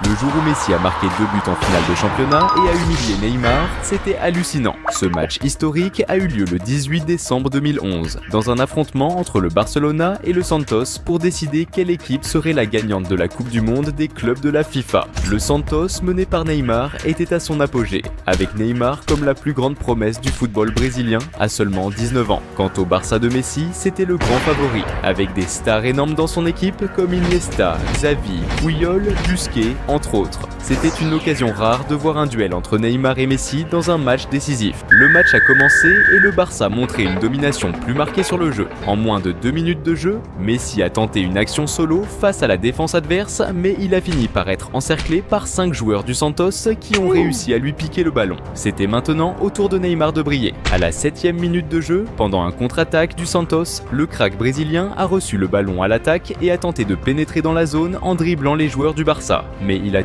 Le jour où Messi a marqué 2 buts en finale de championnat et a humilié Neymar, c'était hallucinant. Ce match historique a eu lieu le 18 décembre 2011, dans un affrontement entre le Barcelona et le Santos pour décider quelle équipe serait la gagnante de la Coupe du Monde des clubs de la FIFA. Le Santos, mené par Neymar, était à son apogée, avec Neymar comme la plus grande promesse du football brésilien à seulement 19 ans. Quant au Barça de Messi, c'était le grand favori, avec des stars énormes dans son équipe comme Iniesta, Xavi, Puyol, Busquets, entre autres. C'était une occasion rare de voir un duel entre Neymar et Messi dans un match décisif. Le match a commencé et le Barça montrait une domination plus marquée sur le jeu. En moins de 2 minutes de jeu, Messi a tenté une action solo face à la défense adverse, mais il a fini par être encerclé par 5 joueurs du Santos qui ont réussi à lui piquer le ballon. C'était maintenant au tour de Neymar de briller. À la 7e minute de jeu, pendant un contre-attaque du Santos, le crack brésilien a reçu le ballon à l'attaque et a tenté de pénétrer dans la zone en dribblant les joueurs du Barça. Mais il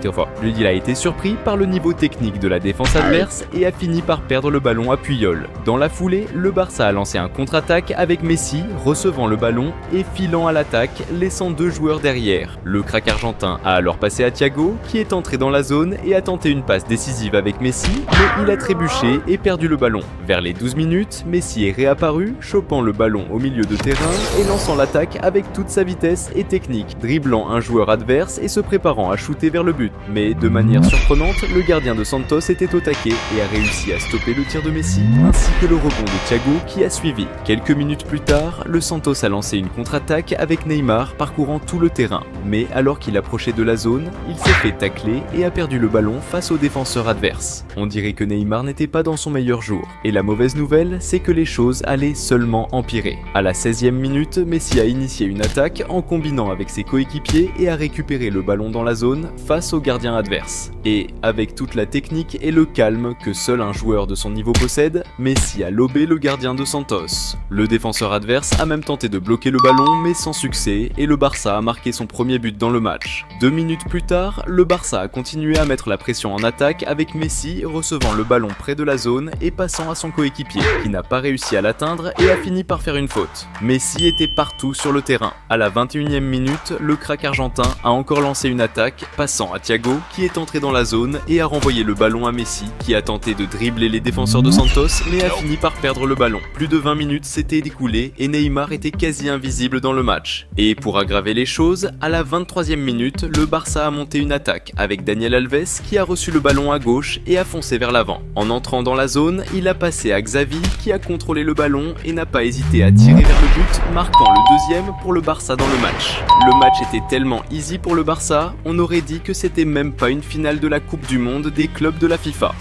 a été surpris par le niveau technique de la défense adverse et a fini par perdre le ballon à Puyol. Dans la foulée, le Barça a lancé un contre-attaque avec Messi recevant le ballon et filant à l'attaque, laissant 2 joueurs derrière. Le crack argentin a alors passé à Thiago qui est entré dans la zone et a tenté une passe décisive avec Messi, mais il a trébuché et perdu le ballon. Vers les 12 minutes, Messi est réapparu, chopant le ballon au milieu de terrain et lançant l'attaque avec toute sa vitesse et technique, dribblant un joueur adverse et se préparant à shooter vers le but. Mais de manière surprenante, le gardien de Santos était au taquet et a réussi à stopper le tir de Messi, ainsi que le rebond de Thiago qui a suivi. Quelques minutes plus tard, le Santos a lancé une contre-attaque avec Neymar parcourant tout le terrain. Mais alors qu'il approchait de la zone, il s'est fait tacler et a perdu le ballon face au défenseur adverse. On dirait que Neymar n'était pas dans son meilleur jour. Et la mauvaise nouvelle, c'est que les choses allaient seulement empirer. À la 16e minute, Messi a initié une attaque en combinant avec ses coéquipiers et a récupéré le ballon dans la zone face au gardien adverse. Et avec toute la technique et le calme que seul un joueur de son niveau possède, Messi a lobé le gardien de Santos. Le défenseur adverse a même tenté de bloquer le ballon mais sans succès et le Barça a marqué son premier but dans le match. 2 minutes plus tard, le Barça a continué à mettre la pression en attaque avec Messi recevant le ballon près de la zone et passant à son coéquipier qui n'a pas réussi à l'atteindre et a fini par faire une faute. Messi était partout sur le terrain. À la 21e minute, le crack argentin a encore lancé une attaque, passant à Thiago qui est entré dans la zone et a renvoyé le ballon à Messi qui a tenté de dribbler les défenseurs de Santos mais a fini par perdre le ballon. Plus de 20 minutes s'étaient écoulées et Neymar était quasi invisible dans le match. Et pour aggraver les choses, à la 23e minute, le Barça a monté une attaque avec Daniel Alves qui a reçu le ballon à gauche et a foncé vers l'avant. En entrant dans la zone, il a passé à Xavi qui a contrôlé le ballon et n'a pas hésité à tirer vers le but, marquant le deuxième pour le Barça dans le match. Le match était tellement easy pour le Barça, on aurait dit que c'était même pas une finale de la Coupe du Monde des clubs de la FIFA.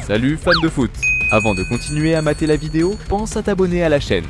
Salut fans de foot! Avant de continuer à mater la vidéo, pense à t'abonner à la chaîne.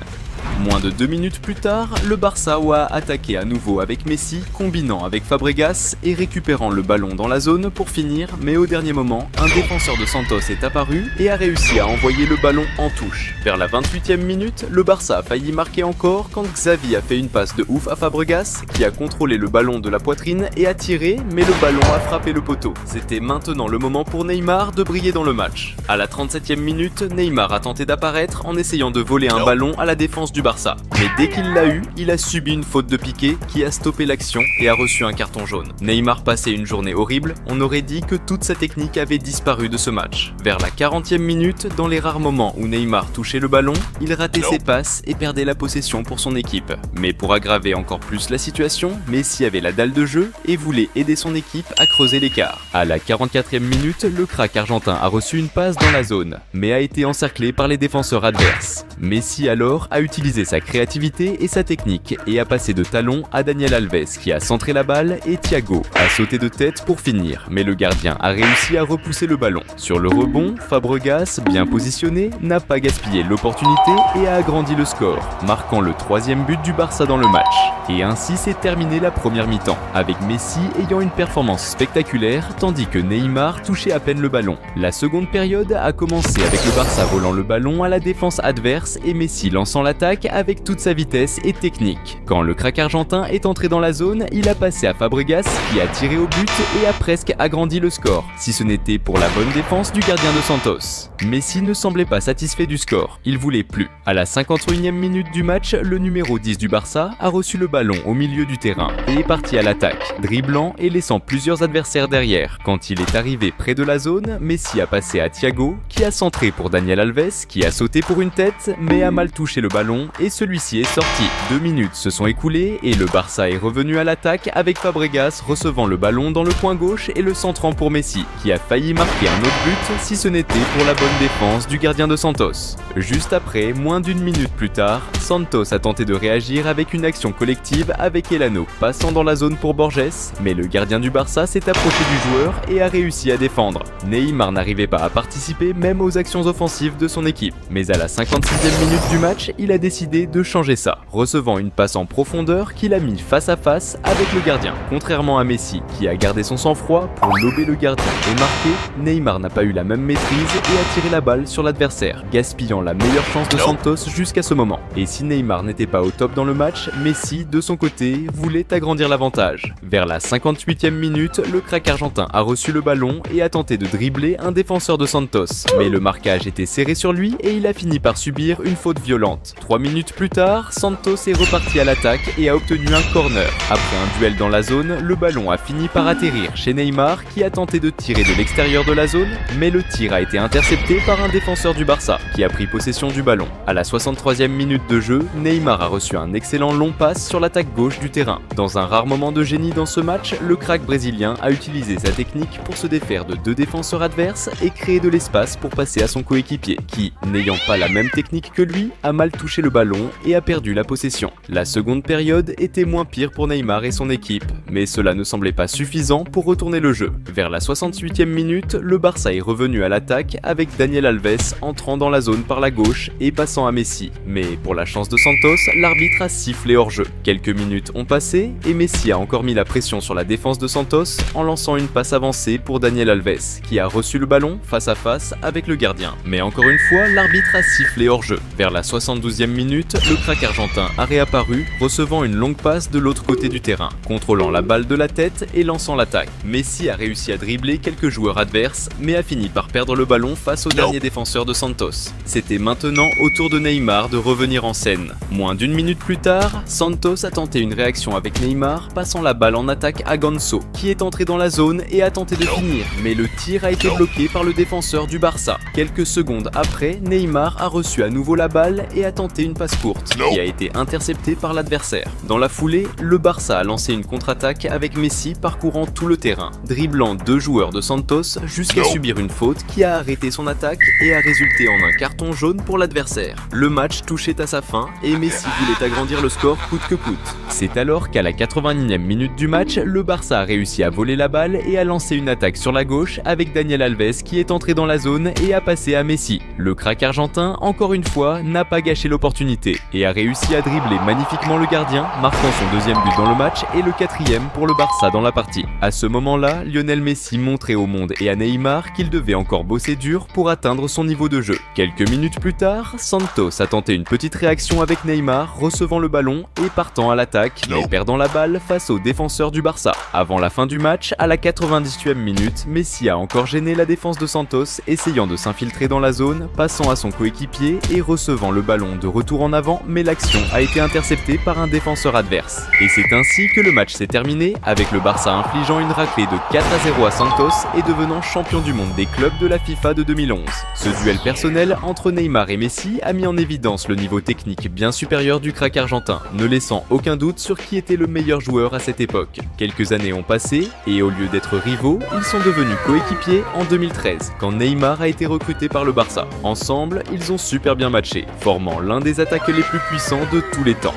Moins de 2 minutes plus tard, le Barça a attaqué à nouveau avec Messi, combinant avec Fabregas et récupérant le ballon dans la zone pour finir, mais au dernier moment, un défenseur de Santos est apparu et a réussi à envoyer le ballon en touche. Vers la 28e minute, le Barça a failli marquer encore quand Xavi a fait une passe de ouf à Fabregas, qui a contrôlé le ballon de la poitrine et a tiré, mais le ballon a frappé le poteau. C'était maintenant le moment pour Neymar de briller dans le match. À la 37e minute, Neymar a tenté d'apparaître en essayant de voler un ballon à la défense du Barça. Mais dès qu'il l'a eu, il a subi une faute de Piqué qui a stoppé l'action et a reçu un carton jaune. Neymar passait une journée horrible, on aurait dit que toute sa technique avait disparu de ce match. Vers la 40e minute, dans les rares moments où Neymar touchait le ballon, il ratait ses passes et perdait la possession pour son équipe. Mais pour aggraver encore plus la situation, Messi avait la dalle de jeu et voulait aider son équipe à creuser l'écart. À la 44e minute, le crack argentin a reçu une passe dans la zone, mais a été encerclé par les défenseurs adverses. Messi alors a utilisé sa créativité et sa technique et a passé de talon à Daniel Alves qui a centré la balle et Thiago a sauté de tête pour finir, mais le gardien a réussi à repousser le ballon. Sur le rebond, Fabregas, bien positionné, n'a pas gaspillé l'opportunité et a agrandi le score, marquant le 3e but du Barça dans le match. Et ainsi s'est terminée la première mi-temps, avec Messi ayant une performance spectaculaire tandis que Neymar touchait à peine le ballon. La seconde période a commencé avec le Barça volant le ballon à la défense adverse et Messi lançant l'attaque l'attaque avec toute sa vitesse et technique. Quand le crack argentin est entré dans la zone, il a passé à Fabregas qui a tiré au but et a presque agrandi le score, si ce n'était pour la bonne défense du gardien de Santos. Messi ne semblait pas satisfait du score, il voulait plus. À la 51e minute du match, le numéro 10 du Barça a reçu le ballon au milieu du terrain et est parti à l'attaque, dribblant et laissant plusieurs adversaires derrière. Quand il est arrivé près de la zone, Messi a passé à Thiago qui a centré pour Daniel Alves qui a sauté pour une tête mais a mal touché le ballon et celui-ci est sorti. 2 minutes se sont écoulées et le Barça est revenu à l'attaque avec Fabregas recevant le ballon dans le coin gauche et le centrant pour Messi qui a failli marquer un autre but si ce n'était pour la bonne défense du gardien de Santos. Juste après, moins d'une minute plus tard, Santos a tenté de réagir avec une action collective avec Elano passant dans la zone pour Borges, mais le gardien du Barça s'est approché du joueur et a réussi à défendre. Neymar n'arrivait pas à participer même aux actions offensives de son équipe, mais à la 56e minute du match, il a décidé de changer ça, recevant une passe en profondeur qu'il a mis face à face avec le gardien. Contrairement à Messi qui a gardé son sang-froid pour lober le gardien et marquer, Neymar n'a pas eu la même maîtrise et a tiré la balle sur l'adversaire, gaspillant la meilleure chance de Santos jusqu'à ce moment. Et si Neymar n'était pas au top dans le match, Messi, de son côté, voulait agrandir l'avantage. Vers la 58e minute, le crack argentin a reçu le ballon et a tenté de dribbler un défenseur de Santos. Mais le marquage était serré sur lui et il a fini par subir une faute violente. 3 minutes plus tard, Santos est reparti à l'attaque et a obtenu un corner. Après un duel dans la zone, le ballon a fini par atterrir chez Neymar qui a tenté de tirer de l'extérieur de la zone, mais le tir a été intercepté par un défenseur du Barça qui a pris possession du ballon. À la 63e minute de jeu, Neymar a reçu un excellent long passe sur l'attaque gauche du terrain. Dans un rare moment de génie dans ce match, le crack brésilien a utilisé sa technique pour se défaire de 2 défenseurs adverses et créer de l'espace pour passer à son coéquipier qui, n'ayant pas la même technique que lui, a mal touché le ballon et a perdu la possession. La seconde période était moins pire pour Neymar et son équipe, mais cela ne semblait pas suffisant pour retourner le jeu. Vers la 68e minute, le Barça est revenu à l'attaque avec Daniel Alves entrant dans la zone par la gauche et passant à Messi. Mais pour la chance de Santos, l'arbitre a sifflé hors jeu. Quelques minutes ont passé et Messi a encore mis la pression sur la défense de Santos en lançant une passe avancée pour Daniel Alves qui a reçu le ballon face à face avec le gardien. Mais encore une fois, l'arbitre a sifflé hors jeu. Vers la 72e minute, le crack argentin a réapparu, recevant une longue passe de l'autre côté du terrain, contrôlant la balle de la tête et lançant l'attaque. Messi a réussi à dribbler quelques joueurs adverses, mais a fini par perdre le ballon face au dernier défenseur de Santos. C'était maintenant au tour de Neymar de revenir en scène. Moins d'une minute plus tard, Santos a tenté une réaction avec Neymar, passant la balle en attaque à Ganso, qui est entré dans la zone et a tenté de finir, mais le tir a été bloqué par le défenseur du Barça. Quelques secondes après, Neymar a reçu à nouveau la balle et a tenté une passe courte, qui a été interceptée par l'adversaire. Dans la foulée, le Barça a lancé une contre-attaque avec Messi parcourant tout le terrain, dribblant 2 joueurs de Santos jusqu'à subir une faute qui a arrêté son attaque et a résulté en un carton jaune pour l'adversaire. Le match touchait à sa fin et Messi voulait agrandir le score coûte que coûte. C'est alors qu'à la 81e minute du match, le Barça a réussi à voler la balle et a lancé une attaque sur la gauche avec Daniel Alves qui est entré dans la zone et a passé à Messi. Le crack argentin, encore une fois, n'a pas gâché l'opportunité et a réussi à dribbler magnifiquement le gardien, marquant son 2e but dans le match et le 4e pour le Barça dans la partie. À ce moment-là, Lionel Messi montrait au monde et à Neymar qu'il devait encore bosser dur pour atteindre son niveau de jeu. Quelques minutes plus tard, Santos a tenté une petite réaction avec Neymar, recevant le ballon et partant à l'attaque, mais perdant la balle face aux défenseurs du Barça. Avant la fin du match, à la 98e minute, Messi a encore gêné la défense de Santos, essayant de s'infiltrer dans la zone, passant à son coéquipier et recevant le ballon de retour en avant, mais l'action a été interceptée par un défenseur adverse. Et c'est ainsi que le match s'est terminé, avec le Barça infligeant une raclée de 4-0 à Santos et devenant champion du monde des clubs de la FIFA de 2011. Ce duel personnel entre Neymar et Messi a mis en évidence le niveau technique bien supérieur du crack argentin, ne laissant aucun doute sur qui était le meilleur joueur à cette époque. Quelques années ont passé et au lieu d'être rivaux, ils sont devenus coéquipiers en 2013, quand Neymar a été recruté par le Barça. Ensemble, ils ont super bien matché, formant l'un des attaques les plus puissants de tous les temps.